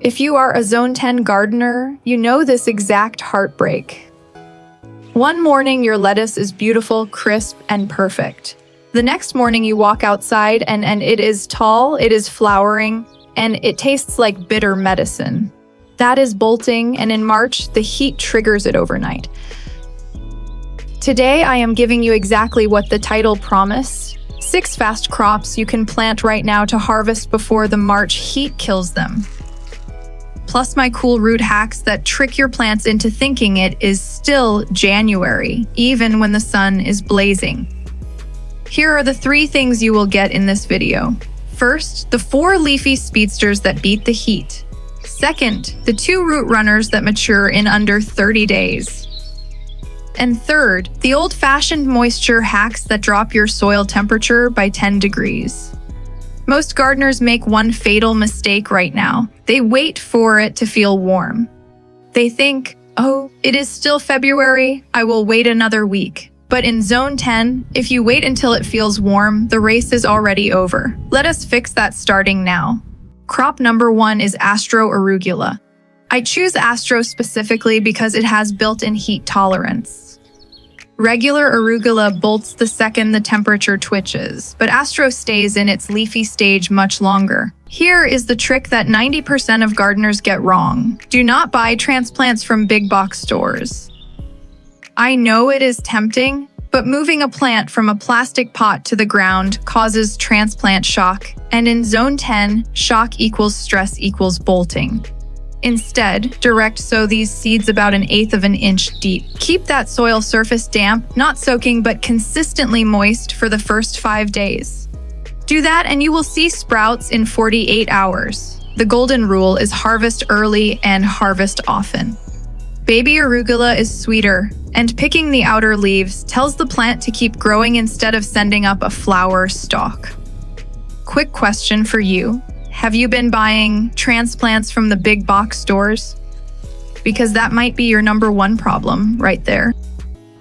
If you are a Zone 10 gardener, you know this exact heartbreak. One morning, your lettuce is beautiful, crisp, and perfect. The next morning, you walk outside and it is tall, it is flowering, and it tastes like bitter medicine. That is bolting, and in March, the heat triggers it overnight. Today, I am giving you exactly what the title promised: 6 fast crops you can plant right now to harvest before the March heat kills them. Plus my cool root hacks that trick your plants into thinking it is still January, even when the sun is blazing. Here are the 3 things you will get in this video. First, the 4 leafy speedsters that beat the heat. Second, the 2 root runners that mature in under 30 days. And third, the old-fashioned moisture hacks that drop your soil temperature by 10 degrees. Most gardeners make one fatal mistake right now. They wait for it to feel warm. They think, oh, it is still February, I will wait another week. But in Zone 10, if you wait until it feels warm, the race is already over. Let us fix that starting now. Crop number 1 is Astro arugula. I choose Astro specifically because it has built-in heat tolerance. Regular arugula bolts the second the temperature twitches, but Astro stays in its leafy stage much longer. Here is the trick that 90% of gardeners get wrong. Do not buy transplants from big box stores. I know it is tempting, but moving a plant from a plastic pot to the ground causes transplant shock, and in Zone 10, shock equals stress equals bolting. Instead, direct sow these seeds about 1/8 of an inch deep. Keep that soil surface damp, not soaking but consistently moist for the first 5 days. Do that and you will see sprouts in 48 hours. The golden rule is harvest early and harvest often. Baby arugula is sweeter, and picking the outer leaves tells the plant to keep growing instead of sending up a flower stalk. Quick question for you. Have you been buying transplants from the big box stores? Because that might be your number 1 problem right there.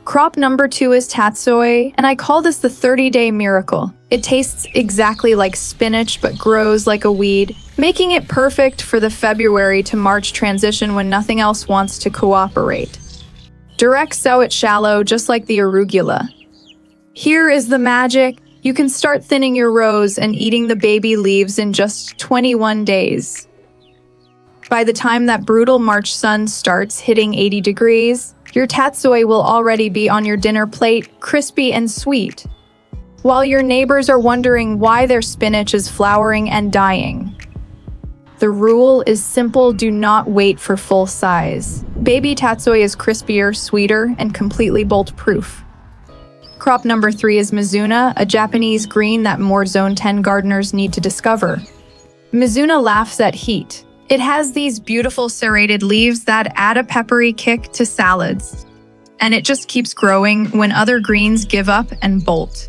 Crop number 2 is tatsoi, and I call this the 30-day miracle. It tastes exactly like spinach but grows like a weed, making it perfect for the February to March transition when nothing else wants to cooperate. Direct sow it shallow just like the arugula. Here is the magic. You can start thinning your rows and eating the baby leaves in just 21 days. By the time that brutal March sun starts hitting 80 degrees, your tatsoi will already be on your dinner plate, crispy and sweet, while your neighbors are wondering why their spinach is flowering and dying. The rule is simple: do not wait for full size. Baby tatsoi is crispier, sweeter, and completely bolt-proof. Crop number 3 is Mizuna, a Japanese green that more Zone 10 gardeners need to discover. Mizuna laughs at heat. It has these beautiful serrated leaves that add a peppery kick to salads. And it just keeps growing when other greens give up and bolt.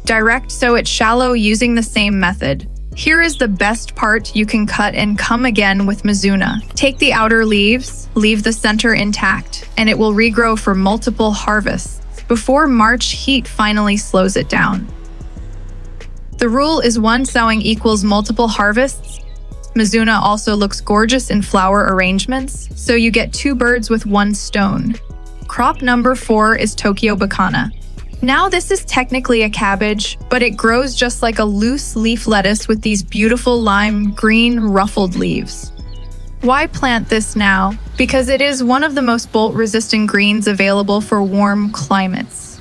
Direct sow it shallow using the same method. Here is the best part: you can cut and come again with Mizuna. Take the outer leaves, leave the center intact, and it will regrow for multiple harvests before March heat finally slows it down. The rule is 1 sowing equals multiple harvests. Mizuna also looks gorgeous in flower arrangements, so you get 2 birds with 1 stone. Crop number 4 is Tokyo Bacana. Now this is technically a cabbage, but it grows just like a loose leaf lettuce with these beautiful lime green ruffled leaves. Why plant this now? Because it is one of the most bolt-resistant greens available for warm climates.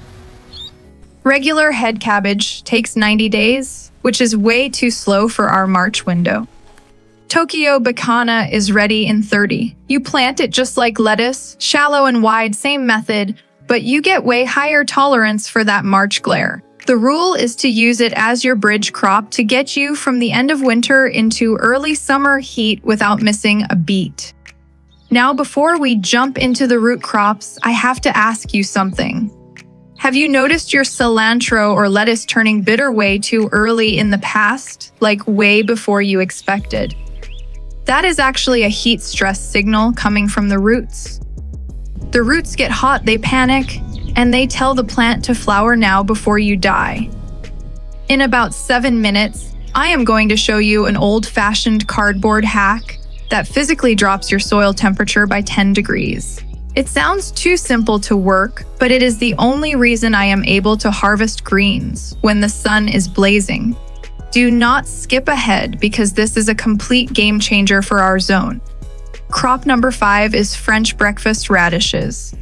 Regular head cabbage takes 90 days, which is way too slow for our March window. Tokyo Bacana is ready in 30. You plant it just like lettuce, shallow and wide, same method, but you get way higher tolerance for that March glare. The rule is to use it as your bridge crop to get you from the end of winter into early summer heat without missing a beat. Now, before we jump into the root crops, I have to ask you something. Have you noticed your cilantro or lettuce turning bitter way too early in the past, like way before you expected? That is actually a heat stress signal coming from the roots. The roots get hot, they panic, and they tell the plant to flower now before you die. In about 7 minutes, I am going to show you an old-fashioned cardboard hack that physically drops your soil temperature by 10 degrees. It sounds too simple to work, but it is the only reason I am able to harvest greens when the sun is blazing. Do not skip ahead because this is a complete game changer for our zone. Crop number 5 is French breakfast radishes.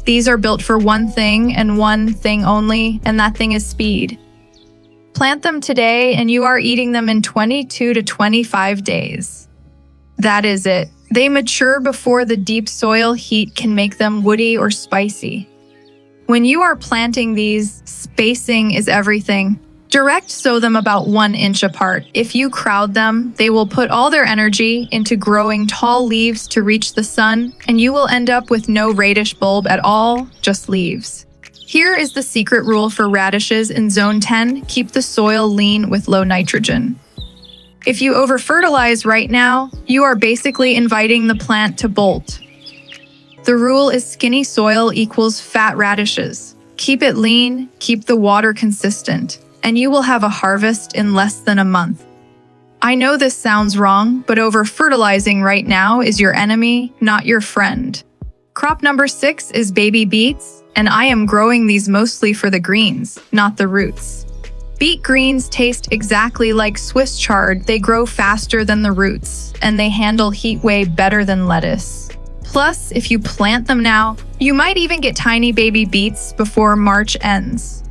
These are built for one thing and one thing only, and that thing is speed. Plant them today and you are eating them in 22 to 25 days. That is it. They mature before the deep soil heat can make them woody or spicy. When you are planting these, spacing is everything. Direct sow them about 1 inch apart. If you crowd them, they will put all their energy into growing tall leaves to reach the sun, and you will end up with no radish bulb at all, just leaves. Here is the secret rule for radishes in Zone 10: keep the soil lean with low nitrogen. If you over-fertilize right now, you are basically inviting the plant to bolt. The rule is skinny soil equals fat radishes. Keep it lean, keep the water consistent, and you will have a harvest in less than a month. I know this sounds wrong, but over-fertilizing right now is your enemy, not your friend. Crop number 6 is baby beets, and I am growing these mostly for the greens, not the roots. Beet greens taste exactly like Swiss chard. They grow faster than the roots, and they handle heat way better than lettuce. Plus, if you plant them now, you might even get tiny baby beets before March ends.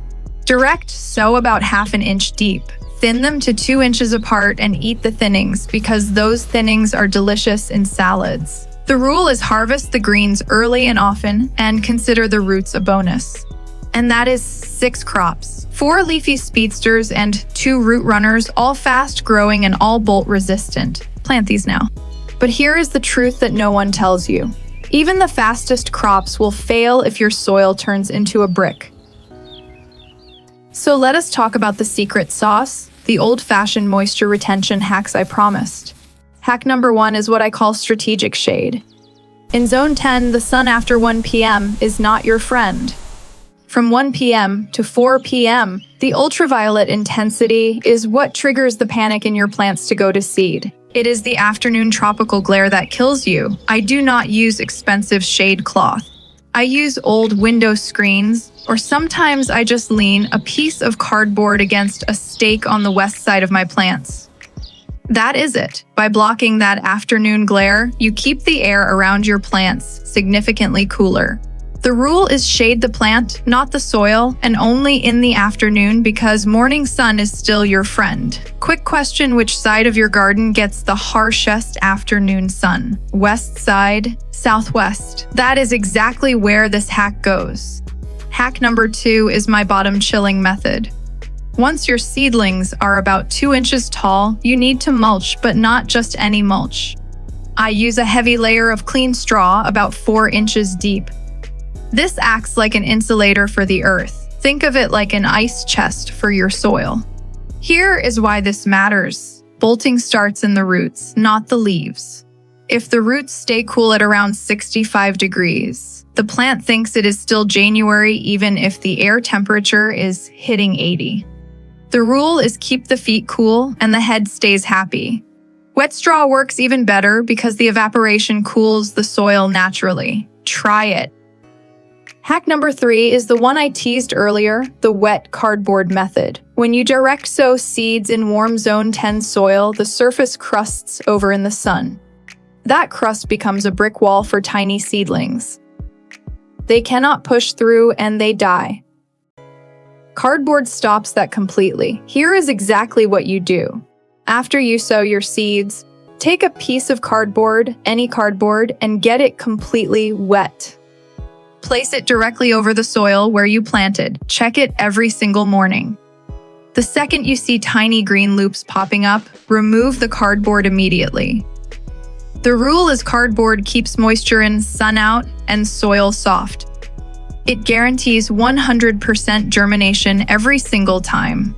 Direct sow about 1/2 inch deep. Thin them to 2 inches apart and eat the thinnings because those thinnings are delicious in salads. The rule is harvest the greens early and often and consider the roots a bonus. And that is 6 crops. 4 leafy speedsters and 2 root runners, all fast growing and all bolt resistant. Plant these now. But here is the truth that no one tells you. Even the fastest crops will fail if your soil turns into a brick. So let us talk about the secret sauce, the old-fashioned moisture retention hacks I promised. Hack number 1 is what I call strategic shade. In Zone 10, the sun after 1 p.m. is not your friend. From 1 p.m. to 4 p.m., the ultraviolet intensity is what triggers the panic in your plants to go to seed. It is the afternoon tropical glare that kills you. I do not use expensive shade cloth. I use old window screens, or sometimes I just lean a piece of cardboard against a stake on the west side of my plants. That is it. By blocking that afternoon glare, you keep the air around your plants significantly cooler. The rule is shade the plant, not the soil, and only in the afternoon because morning sun is still your friend. Quick question: which side of your garden gets the harshest afternoon sun? West side, southwest? That is exactly where this hack goes. Hack number 2 is my bottom chilling method. Once your seedlings are about 2 inches tall, you need to mulch, but not just any mulch. I use a heavy layer of clean straw about 4 inches deep. This acts like an insulator for the earth. Think of it like an ice chest for your soil. Here is why this matters. Bolting starts in the roots, not the leaves. If the roots stay cool at around 65 degrees, the plant thinks it is still January even if the air temperature is hitting 80. The rule is keep the feet cool and the head stays happy. Wet straw works even better because the evaporation cools the soil naturally. Try it. Hack number 3 is the one I teased earlier, the wet cardboard method. When you direct sow seeds in warm Zone 10 soil, the surface crusts over in the sun. That crust becomes a brick wall for tiny seedlings. They cannot push through and they die. Cardboard stops that completely. Here is exactly what you do. After you sow your seeds, take a piece of cardboard, any cardboard, and get it completely wet. Place it directly over the soil where you planted. Check it every single morning. The second you see tiny green loops popping up, remove the cardboard immediately. The rule is cardboard keeps moisture in, sun out, and soil soft. It guarantees 100% germination every single time.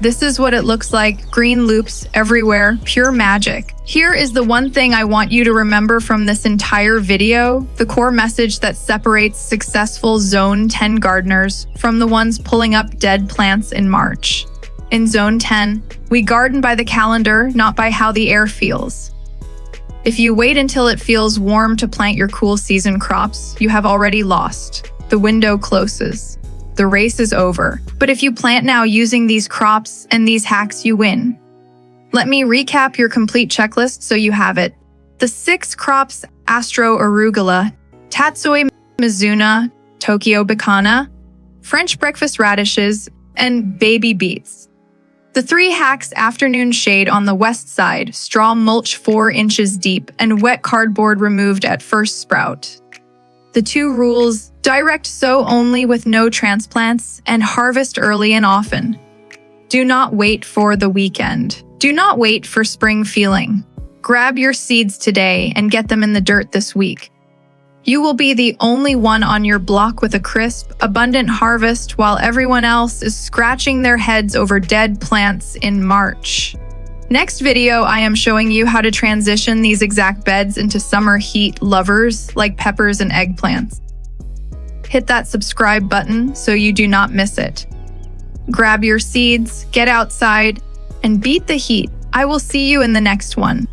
This is what it looks like, green loops everywhere, pure magic. Here is the one thing I want you to remember from this entire video, the core message that separates successful Zone 10 gardeners from the ones pulling up dead plants in March. In Zone 10, we garden by the calendar, not by how the air feels. If you wait until it feels warm to plant your cool season crops, you have already lost. The window closes. The race is over. But if you plant now using these crops and these hacks, you win. Let me recap your complete checklist so you have it. The 6 crops: Astro arugula, Tatsoi mizuna, Tokyo bacana, French breakfast radishes, and baby beets. The 3 hacks: afternoon shade on the west side, straw mulch 4 inches deep, and wet cardboard removed at first sprout. The 2 rules: direct sow only with no transplants, and harvest early and often. Do not wait for the weekend. Do not wait for spring feeling. Grab your seeds today and get them in the dirt this week. You will be the only one on your block with a crisp, abundant harvest while everyone else is scratching their heads over dead plants in March. Next video, I am showing you how to transition these exact beds into summer heat lovers like peppers and eggplants. Hit that subscribe button so you do not miss it. Grab your seeds, get outside, and beat the heat. I will see you in the next one.